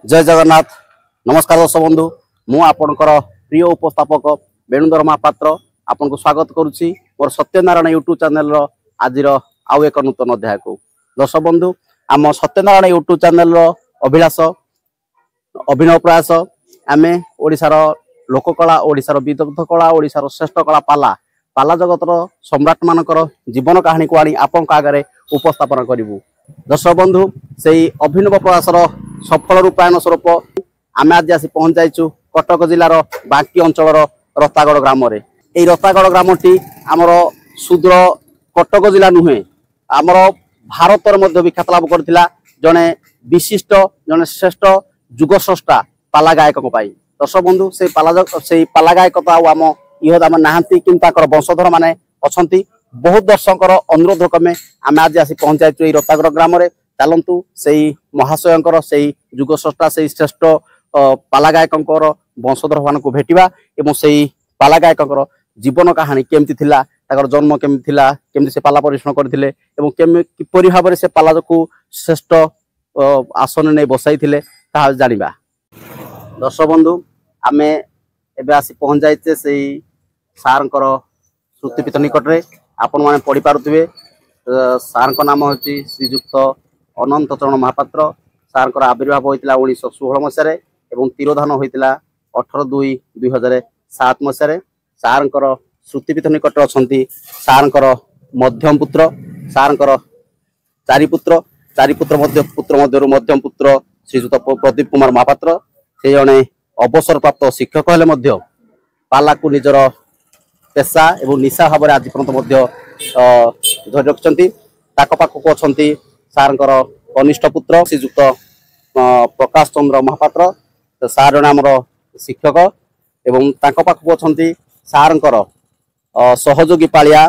जय जगन्नाथ। नमस्कार दर्शक बंधु, मु आपणकर प्रिय उपस्थापक वेणुधर महापात्र आपन को स्वागत करुच्ची मोर सत्यनारायण यूट्यूब चैनल आज आउ एक नूतन अध्याय को। दर्शक बंधु, आम सत्यनारायण यूट्यूब चैनल अभिलाष अभिनव प्रयास आम ओडिशार लोककला, ओडिशार विदग्ध कला, ओडिशार श्रेष्ठ कला पाला पाला जगतर सम्राट मानकर जीवन कहानी को आनी आपण आगे उपस्थापन करूँ। दर्शक बंधु, से अभिनव प्रयासर सफल रूपायन स्वरूप आम आज आसी पहुंच जाइछु कटक जिलार बांकी अंचल रतागड़ ग्राम। यही रतागड़ ग्रामटी आमर सुदूर कटक जिला नुहे, आमर भारतर मध्य विख्यात लाभ करथिला जने विशिष्ट जने श्रेष्ठ जुगस्रष्टा पाला गायक। दर्शक बंधु, से पाला गायक तो आम इहद आम नहांती कि वंशधर माने अछंती। बहुत दर्शकर अनुरोध क्रमे आम आज आसी पहुंच जाइछु एई रतागड़ ग्राम। चलतु से महाशयंकर से जुगस्रष्टा से श्रेष्ठ पाला गायकर वंशधर मान को भेटिबा एवं से पाला गायकर जीवन कहानी केमती थिला, ताकर जन्म केमती थिला, केमती से पाला परिश्रम करथिले एवं किपरि भाबरे से पाला को श्रेष्ठ आसन ने बसाई थिले ता जानिबा। दर्शक बंधु, आमे एबे आसी पहुंच जाइते से सारंकर श्रुतिपीठ निकट रे। आपण माने पढ़ी पारुथिबे सारंक नाम होची श्रीजुक्त अनंत चरण महापात्र। सारंकर आविर्भाव होता 1916 मसीह एवं तिरोधान होता 18/2/2007 मसीह। सारंकर श्रुतिपीठ निकट अच्छा सारंकर मध्यम पुत्र, सारंकर चारि पुत्र मध्यम पुत्र श्रीजुत प्रदीप कुमार महापात्र। से जड़े अवसर प्राप्त शिक्षक हेले पाला को निजर पेशा एवं निशा भाव आज पर्यंत धरी रखिंट। पाखक अच्छा सारंकर कनिष्ठ पुत्र श्रीजुक्त प्रकाश चंद्र महापात्र। सार जन आमर शिक्षक एवं पाखक अच्छा सारंकर सहयोगी पालिया,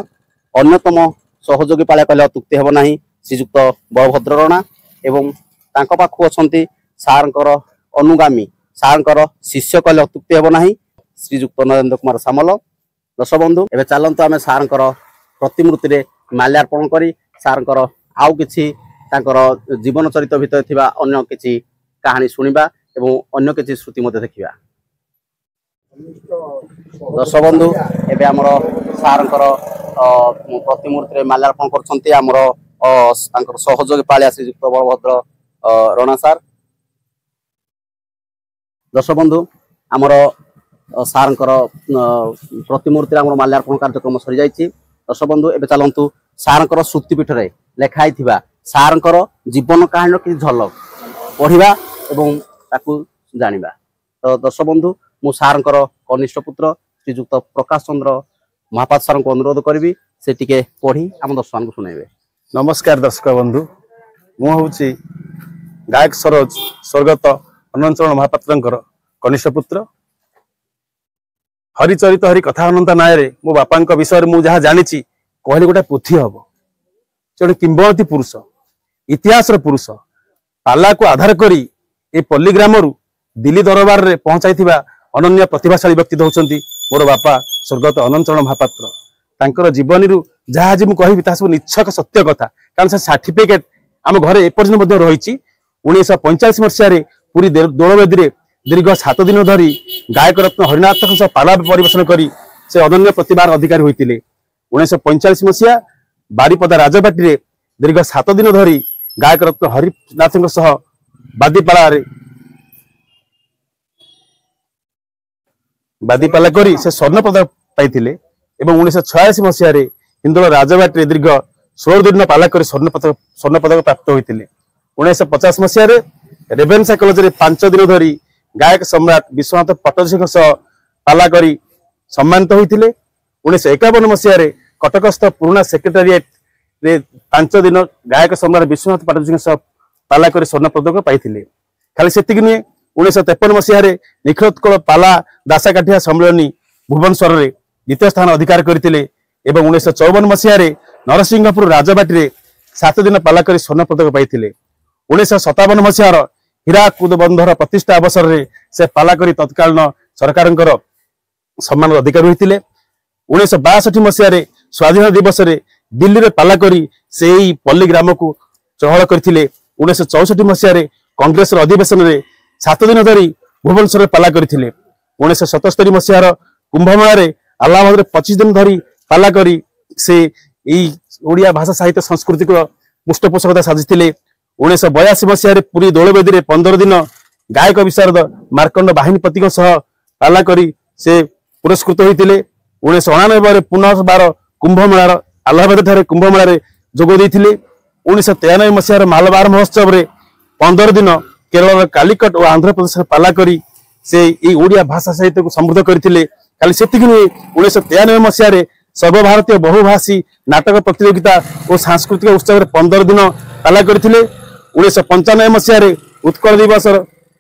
अन्यतम सहयोगी पालिया कहले अत्युक्ति हेब नाही, श्रीजुक्त बलभद्र राणा एवं पाखक अच्छा सारंकर अनुगामी, सारंकर शिष्य कहले अत्युक्ति हेब नाही, श्रीजुक्त नरेंद्र कुमार सामल। दर्शक बंधु, एवं चलतु आम सारंकर प्रतिमूर्ति रे माल्यार्पण करी सारंकर आउ किछि तांकर जीवन चरित्र भितर थिबा अन्य किछि कहानी सुनिबा एवं अन्य किछि श्रुति मते देखिबा। दर्शक बंधु, एबे हमर सारंकर प्रतिमूर्ति रे माल्यार्पण करछंती हमर तांकर सहयोगी पालिया श्रीजुक्त बलभद्र राणा सार। दर्शक बंधु, हमर सारंकर प्रतिमूर्ति हमर माल्यार्पण कार्यक्रम सरी जाइछि। दर्शक बंधु, एबे चलंतु सारंकर श्रुतिपीठ रे लेखाई थिबा सारंकर जीवन कहानी कि झलक पढ़िबा एवं ताकू जानिबा। तो दर्शक बंधु, मु सारंकर कनिष्ठ पुत्र श्रीजुक्त प्रकाश चंद्र महापात्र सार को अनुरोध करी से टिके पढ़ी आम दर्शक को सुनाइबे। नमस्कार दर्शक बंधु, मु होउची गायक सरोज स्वर्गत अनंत चरण महापात्र कनिष्ठ पुत्र। हरिचरित हरि कथा अनंत नायरे मो बापा विषय मु जहाँ जानी कहले गोटे पोथी हम जड़े किंबदंती पुरुष, इतिहास पुरुष। पाला को आधार करी ए पल्लीग्राम दिल्ली दरबार रे पहुंचाई अनन्य प्रतिभाशाली व्यक्ति होउछंती मोर बापा स्वर्गत अनंत चरण महापात्र। तांकर जीवनी जहाँ आज मुझे कहबी सब निच्छक सत्य कथा, कारण से सर्टिफिकेट आम घरे एपर्यंत रही। 1945 मसीह पूरी दोलवेदी रे दीर्घ 7 दिन धरी गायक रत्न हरिनाथ पाला परिवेशन करी से अनन्य प्रतिभार अधिकारी होते। 1945 मसीहा बारीपदा राजबाटी रे दीर्घ 7 दिन धरी गायक रत्न हरिनाथ बादीपाला करी से स्वर्ण पदक पाइथिले एवं 1986 मसीह हिंदोल राजबाटी रे दीर्घ 16 दिन पाला करी स्वर्ण पदक प्राप्त होते। 1950 मसीह रेभेन्सा कॉलेज रे 5 दिन धरी गायक सम्राट विश्वनाथ पट्टनायक पाला करी सम्मानित होते। 1951 मसीह कटकस्थ पुराना सेक्रेटारिएट रे 5 दिन गायक सम्राट विश्वनाथ पट्टनायक पाला करी स्वर्ण पदक पाइथिले। खाली सेतिक नुहे, 1953 मसीह निखिलोत्कल पाला दासाकाठिया सम्मेलनी भुवनेश्वर रे द्वितीय स्थान अधिकार करते। 1954 मसीह नरसिंहपुर राजबाटी रे 7 दिन पाला करी स्वर्ण पदक पाइथिले। 1957 मसीह हीराकुद बंधर प्रतिष्ठा अवसर रे से पाला करी तत्कालीन सरकार सम्मान अधिकारी होते। 1962 मसीह स्वाधीनता दिवस रे दिल्ली रे पाला करी से पल्लीग्राम को चहल करथिले। 1964 मसीह कांग्रेस अधिवेशन रे 7 दिन धरी भुवनेश्वर पाला करथिले 1977 मसीहार कुंभमेळा अल्लाहाबाद 25 दिन धरी पाला करी से ओडिया भाषा साहित्य संस्कृति को पृष्ठपोषकता साजिथिले 1982 मसीहार पुरी दोलवेदी 15 दिन गायक विशारद मार्कंड बाहिनीपति पाला करी से पुरस्कृत होते 1999 पुनर्बार कुंभमेळा अल्लाहाबाद ठारे कुंभमेळा जोग देथिले 1993 मसीहार मालबार महोत्सव रे 15 दिन केरल कालिकट और आंध्र प्रदेश पाला करी से ओडिया भाषा साहित्य को समृद्ध करथिले खाली सेतिक नुहे 1993 मसीहार सर्वभारतीय बहुभाषी नाटक प्रतियोगिता और सांस्कृतिक उत्सव 15 दिन पाला करथिले 1995 मसीहार उत्कल दिवस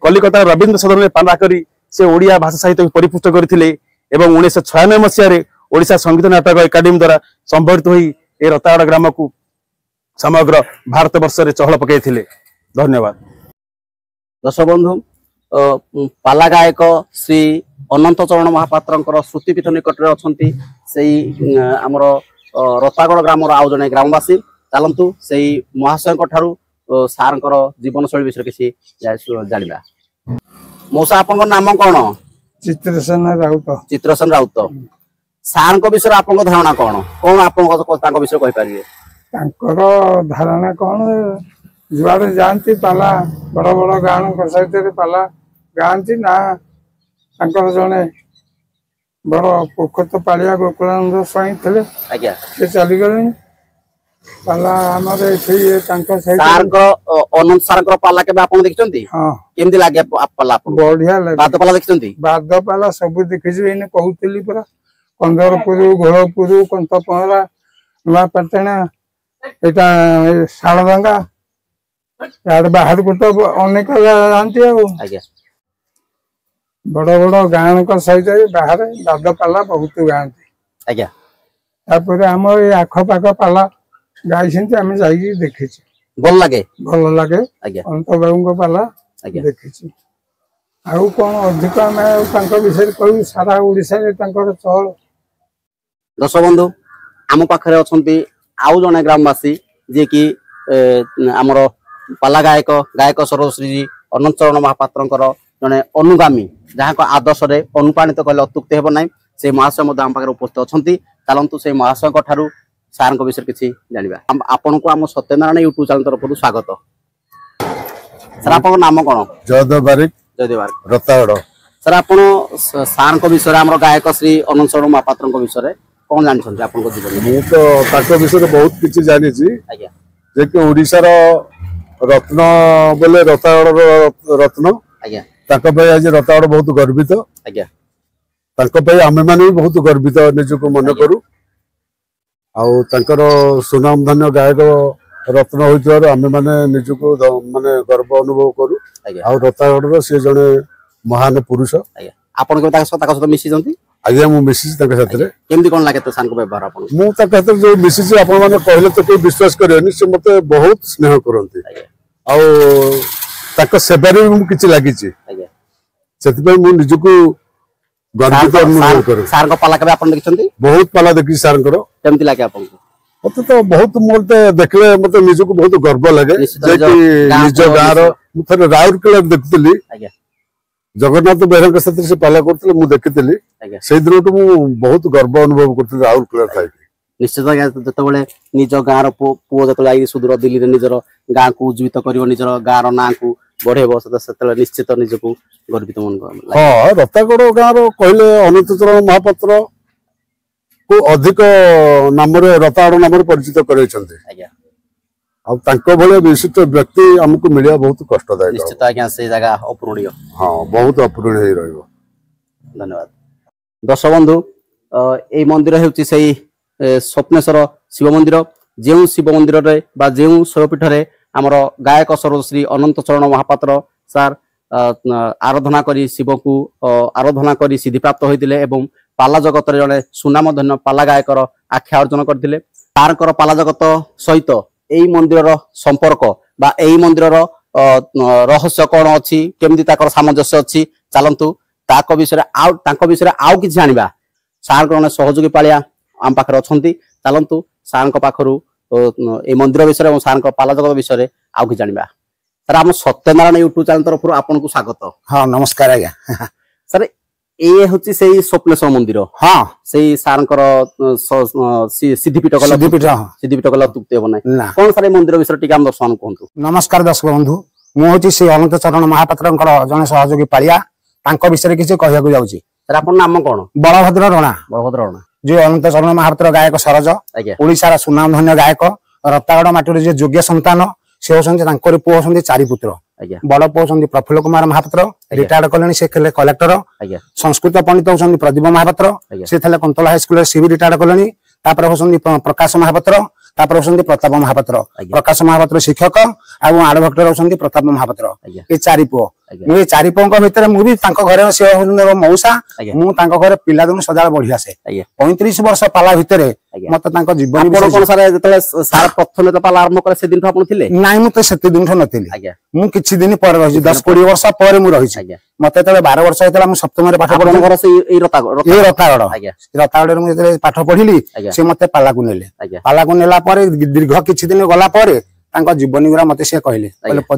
कलिकता रवीन्द्र सदन में पाला करी से ओडिया भाषा साहित्य को परिपुष्ट करथिले एवं 1996 मसीहार ओडिशा संगीत नाटक एकाडेमी द्वारा संबर्धित होई ए रतागड़ ग्राम को समग्र भारत वर्ष रे चहल पकैथिले। धन्यवाद। दर्शक बंधु पाला गायक श्री अनंत चरण महापात्र श्रुतिपीठ निकट में अच्छा आमर रतागड़ ग्राम आउ जड़े ग्रामवासी चलतु से महाशय ठारू सार जीवनशैली विषय किसी जाना। मौसा आप नाम कौन? चित्रसेन राउत। चित्रसेन राउत सार विषय आप धारणा कौन कौन आप विषय कहीपर? धारणा कौन जुआड़े जाती पाला बड़ बड़ गाँव सहित पाला गाँती ना जड़े बड़ पोखत पालिया गोकुलानंद स्वाई थे चलीगले पाला अनंत सार पाला के देखते? हाँ केमती लगे पाला? बढ़िया लगे। बाद पाला देखते? बाद पाला सब देखी कहूली पूरा कंदरपुर घोड़पुर कंतपहरा नुआपाटणा यहाँ शालडंगा यार बाहर को तो अनेक जानती बड़ बड़ गाँव सहित बाहर बाद पाला बहुत गाँती आम आखपाख पाला गाई देखी भल लगे अंत बाबू पाला देखी आउ कौन अधिक आम विषय कहू सारा ओडिशा चल। दर्शक बंधु आम पाखे अच्छा आउ जड़े ग्रामवासी जी की आमर पाला गायक गायक सर्वश्री अनंत चरण महापात्र जड़े अनुगामी जहाँ को आदर्श अनुप्राणित कहले अत्युक्ति हेब ना से महाशय आम पाखे उपस्थित अच्छा चलतु से महाशय ठारू सार विषय किसी जाना। आपण को आम सत्यनारायण यूट्यूब चैनल तरफ स्वागत। सर आप नाम कौन? जयदेव बारिक। जयदेव बारिक रतागड़। सर आप सार विषय आम गायक श्री अनंत चरण महापात्र विषय कौन जानते आप जीवन? मुझे विषय बहुत किसी जानी जे कि ओडिशार रत्न बोले रतागड़ रत्न आज रतागड़ बहुत गर्वित आमे माने बहुत गर्वित निजक मन करू आउ सुनाम धन्य गायक रत्न होइथिबार आमे माने निजक माने गर्व अनुभव करू आउ रतागड़ से जड़े महान पुरुष। आपण के मिसी जंती? आज्ञा मु मिसिस तक साथरे केमदी कोन लागे तो सान को व्यवहार आपण? मु तक साथरे जो मिसिस आपण माने कहले तो कोई विश्वास करेनी से मते बहुत स्नेह करंती आउ तक सेबारे मु किछि लागि छि सेति पे मु निजको गर्वित अनुभव करू। सार को पाला के आपण देखछंती? बहुत पाला देखि सार करो केमदी लागे आपण को? मते तो बहुत मोते देखले मते निजको बहुत गर्व लागे जे कि निज गार मु थरे राउरकेला देखतली जगन्नाथ बेहरा साथ से पाला करते मुझे देखी से दिन बहुत गर्व अनुभव करते राउरकेला था। निश्चित जो निज गाँव पुओ जो सुदूर दिल्ली निजर गाँ को उज्जीवित कर निजर गाँव ना को बढ़ेब से निश्चित निजक गर्वित मन। हाँ रतागड़ गाँव कहले अनंत चरण महापात्र को अधिक नाम रतागड़ नाम परिचित कर विशिष्ट व्यक्ति आमको मिलिया बहुत कष्टदायक। निश्चित आज्ञा से जगह अपूरणीय। हाँ बहुत अपूरणीय रहिबो। धन्यवाद। दर्शक बंधु ए मंदिर हेउची सेही स्वप्नेश्वर शिव मंदिर जो शिव मंदिर रे बा जो शैवपीठ रे आमर गायक सर्वश्री अनंत चरण महापात्र सार आराधना करी शिव को आराधना करी सिद्धि प्राप्त होइतिले एवं पाला जगत रे जने सुनाम धन्य पाला गायकर आख्या अर्जन करथिले। तारकर पाला जगत सहित एई मंदिर संपर्क बा एई मंदिर रहस्य कौन अच्छी केमती ताकर सामंजस्य अच्छी चलतु ताको विषय आउ कि जाना सार जन सहयोगी पालिया आम पाखे अच्छा चलतु सार पाखर ए मंदिर विषय और सार पाला जगत विषय आउ कि जाना। सर आम सत्यनारायण यूट्यूब चैनल तरफ आपको स्वागत। हाँ नमस्कार आज्ञा। सर ये हूँ से स्वप्नेश्वर मंदिर हाँ से सार सिद्धिपीठ सिद्धिपीठ कला तुक्ति हम ना कौन सर मंदिर विषय टी दर्शन कहतु। नमस्कार दर्शक बंधु मुझे श्री अनंत चरण महापात्र जड़े सहयोगी पालिया विषय किसी कहूँ जाऊँगी। सर आप नाम कौन। बलभद्र रणा। बलभद्र रणा जो अनंत चरण महापात्र गायक सरज ओडिशार सुनामधन्य गायक रत्तागड़ माटी जे योग्य संतान से होती पुओ होती चारि पुत्र बड़ पुओ होती प्रफुल्ल कुमार महापात्र रिटायर्ड कले से कलेक्टर संस्कृत पंडित होती प्रदीप महापात्र से कंतला हाईस्कूल सी भी रिटायर्ड कले होती प्रकाश महापात्र होती प्रताप महापात्र प्रकाश महापात्र शिक्षक और आडभक्टर होती प्रताप महापात्र ये चारि पुओ मुझे चारि पुओं भितर मुझे घरे सी मौसा मुझे पिला दिन सदा बढ़ी आसे 35 वर्ष पाला भितर मत जीवन सार प्रथम पाला आरंभ करे से दिन आपन थिले नाइ मते सेते दिन नथिले मु किछि दिन पर रहि 10-20 वर्ष पर मु रहि मते तले 12 वर्ष हेतला मु सप्तम रे पाठ पढन घर से ए रतागड़ मु जेते पाठ पढिली से मते पाला को नेला पर दीर्घ किछि दिन गला पर तांका जीवन गुरा मते से कहले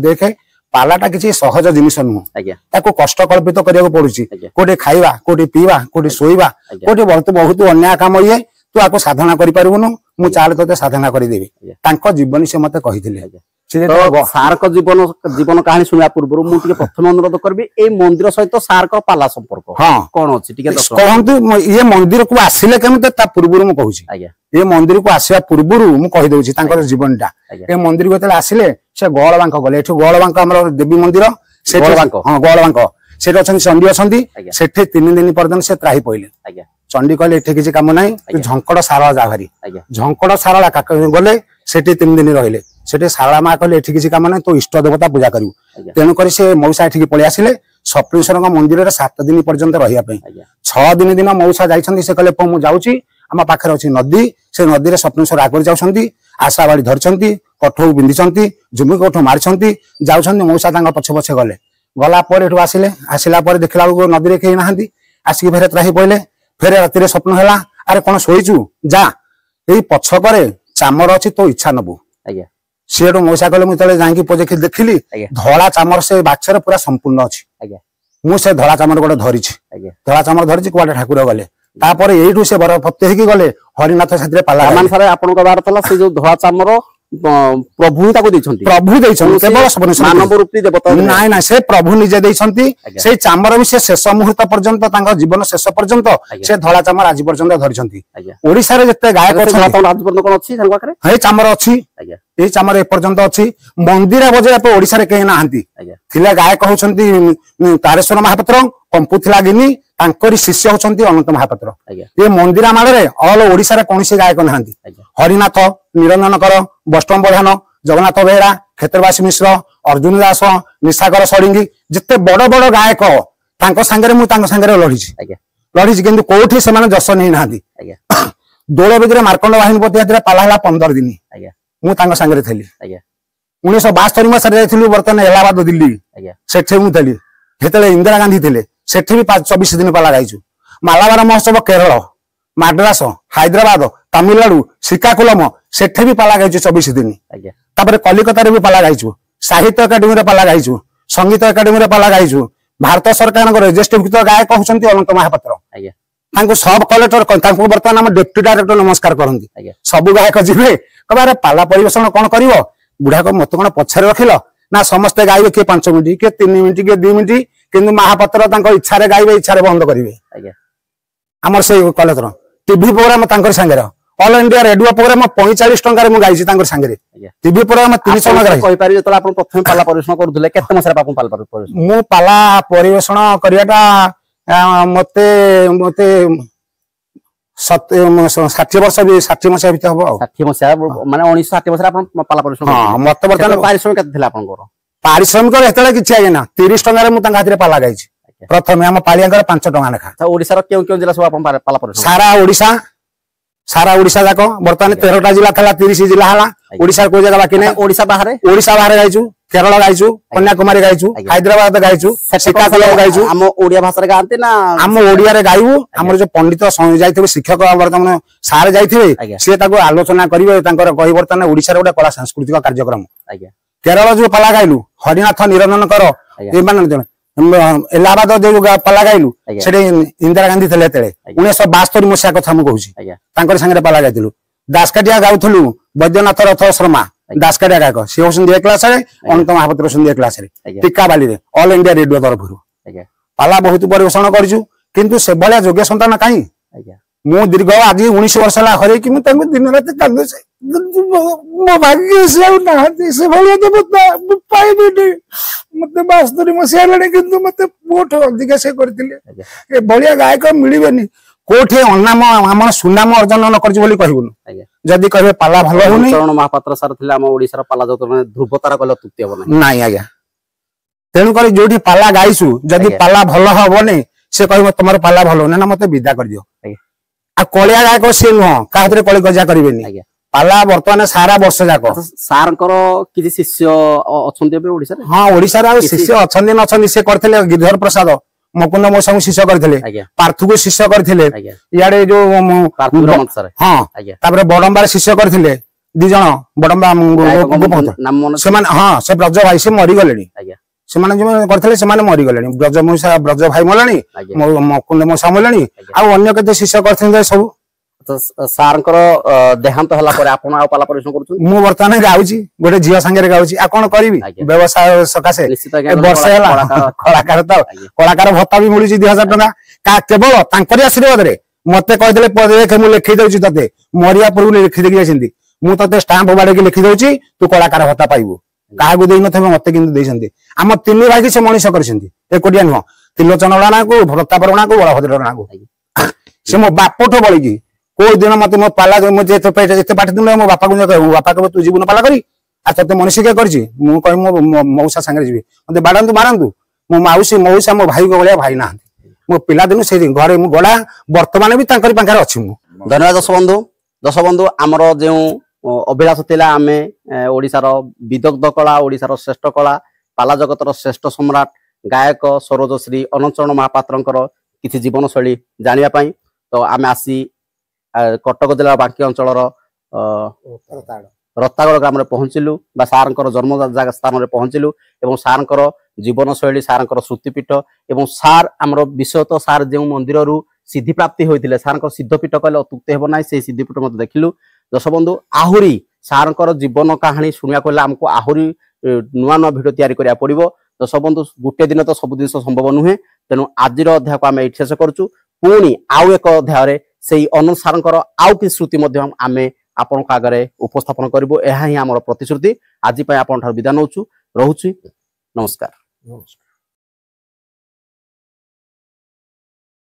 देखे पालाटा किसी सहज जिनिस नुह कष्ट कल्पित करिया पड़ुछि कोटे खाइबा कोटे पीवा कोटे सोइबा कोटे बहुत अन्याय काम ये तू आपको साधना करि पारबुनु मु चाल तते साधना करि देबी तांको जीवन से मते कहिथिले सार को जीवन कहानी सुनिया पूर्व मुझे प्रथम अनुरोध करबी ए मंदिर सहित सार को पाला संपर्क हाँ कौन अच्छी कहतु ये मंदिर को आसिले केमते ता पूर्व मु कहूछि ये मंदिर को आसिया पूर्व मु कहि दउछि तांकर जीवनटा ए मंदिर को आसिले से गौड़बांक गले एठु गौड़बांक हमर देवी मंदिर से हां गौड़बांक सेठ अछन चंडी अछंती सेठे 3 दिन पर्यंत से त्राही पइले चंडी कहले एठे किछि काम नाही झंकड़ सारला जा भारी झंकड़ सारला गले सेठे 3 दिन रहिले सेठे सारला मा कहले एठे किछि काम नाही तो इष्ट देवता पूजा करियो तेनु करी से मौसा एठे पळे आसिले स्वप्नेश्वर मंदिर रे 7 दिन पर्यंत रहिया पे 6 दिन मौसा जाइछंती से कहले मु जाउची आम पाखे अच्छी नदी से नदी में स्वप्नेश्वर आगे जाऊँगी आशा बाड़ी धरती कठौ बिंधिंट झुमी कठौ मारी जाऊँगी मौसा पछे पछे गले गलापर आसिले आसला देखला बेलू नदी में कहीं नहांती आसिक फेर त्राही पड़े फेर राति स्वप्न है अरे कौन शोचु जा यही पछक चामर अच्छी तो इच्छा नबू सी मौसा कहले मुझे जाकि देखिली धला चामर से बाक्सर पूरा संपूर्ण अच्छी मुझे धला चामर गोटे धरी धला चामर धरी कुआडे ठाकुर गले तापर एठू से बरफत्य होगी गले हरिनाथ साथी पाला आपन बार था से जो धला चामर प्रभु प्रभु केवल मानव रूपी देवता नाई ना से प्रभु निजे से चामर भी से शेष मुहूर्त पर्यंत जीवन शेष पर्यंत से धला चामर आज पर्यंत धरी ओडिशा रे जते गायक चामर अच्छी ये चामर एपर्यंत अच्छी मंदिर बजे ओडिशा रे कहीं नहांती थिला गायक होचंती तारेश्वर महापात्र कंपु थिला गिनी तांकरी शिष्य होचंती अनंत महापात्र ये मंदिर माले ऑल ओडिशा रे कोनसी गायक नहांती हरिनाथ निरंजन कर बष्टम प्रधान जगन्नाथ बेहरा क्षेत्रवासी मिश्र अर्जुन दास निशाकर षडंगी जिते बड़ बड़ गायक तांको संगे मु तांको संगे लड़ी किंतु कोठी से माने जस नहीं नहांती दोल बेदरे मार्कंड वाहिनी पति पाला हला 15 दिन मु तांको संगे थली 1972 मसरे जाइथिलु बर्तन इलाहाबाद दिल्ली सेठे मु थली हेतले इंदिरा गांधी थिले सेठे भी 24 दिन पाला गाइछु मालाबार महोत्सव केरल मद्रास हैदराबाद तमिलनाडु श्रीकाकुलम सेठे भी पाला गाइछु 24 दिन तापर कलिकता रे भी पाला गाइछु साहित्य एकाडेमी रे पाला गाइछु संगीत एकाडेमी रे पाला गाइछु भारत सरकार रजिस्ट्रीकृत गायक होचंती अनंत महापात्र तांको सब कलेक्टर तांको वर्तमान हम डेप्यूटी डायरेक्टर नमस्कार करंती सब गायक जिबे कबारे पाला परिवेषण कोन करिवो बुढ़ा को मत कोन पछरे रखिलो ना समस्त गाइबे के 5 मिनिट के 3 मिनिट के 2 मिनिट किंतु महापात्र तांको इच्छा रे गाइबे इच्छा रे बंद करिवे हमर से कलेक्टर टीवी प्रोग्राम तांकर संगे ऑल इंडिया रेडियो प्रोग्राम 45 टंका रे मु गाइछि तांकर संगे टीवी प्रोग्राम 300 टंका कहि पारि जतला आपण प्रथम पाला परिवेषण करूथले केते मसरा पापन पाला परिवेषण मु पाला परिवेषण करियाटा मते 60 वर्ष भी 60 मसिया भितर हबो 60 मसिया माने 1960 मसिया आपण पाला परिवेषण हां मते वर्तमान पारिश्रमिक केते थिला आपण को पारिश्रमिक हेतले किछि आगे ना 30 टंका रे मु तांका हाथि रे पाला गाइछि प्रथम हम पालियांकर 5 टंका लेखा ओडिसा रो केउ जिला सब आपण पाला परिवेषण सारा ओडिशा जाक बर्तमान 13टा जिला था 30 जिला हला ओडिसा को जगह बाकी नै ओडिसा बाहर गाइछु केरल गाइछु कन्याकुमारी गाइछु हैदराबाद गाइछु श्रीकाकुलम गाइछु हम ओडिया भाषा रे गांते ना हम ओडिया रे गाइबु हमर जो पंडित जाइथिबे शिक्षक वर्तमान सारे जाइथिबे से ताको आलोचना करिवे तांकर कहि बर्तमान ओडिसा रे गोटे कला सांस्कृतिक कार्यक्रम केरल जो पाला गाइलु हरिनाथ निरंजन कर इलाहाबाद जो पाला गाइलु से इंदिरा गांधी थे 1972 मसीहा कथा मुझे सांगे पाला गाइलु दासकाटिया गाउलु वैद्यनाथ रथ शर्मा दासकाटिया गायक सी होती ए क्लास अनंत महापात्र होती ए क्लास टीका बाली ऑल इंडिया रेडियो तरफ पाला बहुत परिवेषण करूँ से भाया योग्य संतान कहीं मु दीर्घ आज 19 वर्ष हर कि दिन रात कांदे मो भाग्य से भाया देवता पाइबी मत 72 मसीहा कि मत बहुत अधिक से करते भाया गायक मिलबेनी कोठे अनाम आम सुनाम अर्जन न कहबुन जदि कहे पाला भल होनी चरण महापात्र सर थिले हम ओडिसा पाला जो ध्रुवतार कहले तुक्ति हो नाही आज्ञा तेणु कर जोठी पाला गाइसु जदि पाला भल हबनी से कहबो तमर पाला भल होने ना मते विदा कर दियो आ कलिया गायक से नुह का हाथ रे कली गजा करबेनी पाला वर्तमान सारा वर्ष जाक सारंकर किछि शिष्य अछन्ते बे ओडिसा रे हां ओडिसा रे शिष्य अछन्ते न अछन्ते से करथिले गिरधर प्रसाद मुकुंद मौसा शिष्य करथिले पार्थु को शिष्य करथिले याडे जो हां बड़म्बार शिष्य करथिले दि जण बड़म्बा से हां से ब्रज भाई से मरी गलेनी से माने जो करथिले से माने मरी गलेनी ब्रज भाई मलानी मुकुंद मौसा मलानी आ अन्य केते शिष्य करथिले सब सारंकर देहांत हला पर आपण आ पाला परिश्रम करछु मु वर्तमान गाउची गोटे झियो संगे गाउची आ कोन करबी व्यवसाय सकासे वर्ष हला कलाकार भत्ता भी मिलुची 2000 टका का केवल तांकरी आशीर्वाद रे मते कह देले पदे मु लिखि दउची तते मरिया पूर्व लिखि देकी आछिंदी मु तते स्टाम्प बाडे के लिखि दउची तू कलाकार भत्ता पाइबो काहागु देई नथबे मते किंतु देइछंती हम तीन भाई से मनीष करछंती ए कोडिया नुह तिलोचन राणा को भरता परवणा को बलभद्र राणा को से मो बापोठो बळी कोई दिन मत मो पाला मुझे एत पाठ दिन मो बापा को कहूँ बापा कह तू जीवन पाला करी आ ते मनीष के कर मु कह मो मौसा सांगे जी मत बाड़ू मारतु मो माउसी मौसा मो भाई को भाई ना मो पिला दिन से घरे मु गड़ा वर्तमान भी पाखे अच्छी धन्यवाद दश बंधु आमर जो अभिलाष थिला आमे ओडिसार विदग्ध कला ओडिसार श्रेष्ठ कला पाला जगतर श्रेष्ठ सम्राट गायक सरोजश्री अनंतचरण महापात्रंकर किछि जीवन शैली जानिया पाई तो आमे आसी कटक जिला बांकी अंचल रत्तागड़ ग्राम पहुंचलु सारंकर जन्म स्थान में पहुंचलु एवं सारंकर जीवन शैली सारंकर श्रुतिपीठ एवं सार आमर विषय तो सार जो मंदिर रु सिद्धि प्राप्ति होते सारंकर सिद्धपीठ कहले अतुक्ति हेब ना से सिद्धिपीठ मत देखिलु दशबंधु आहुरी सारंकर जीवन कहानी शुणा कहले आमको आहुरी नुआ नुआ भिडियो तैयारी करिया पड़िबो दशबंधु गोटे दिन तो सब जिन संभव नुहे तेणु आज अध्याय को आम ये शेष करूँ पुणी आउ एक अध्याय से अनंत सारंकर आउ कि श्रुति आमे आपण आगे उपस्थापन करूँ यह ही आम प्रतिश्रुति आज आपण विदा नौचु रोचु नमस्कार।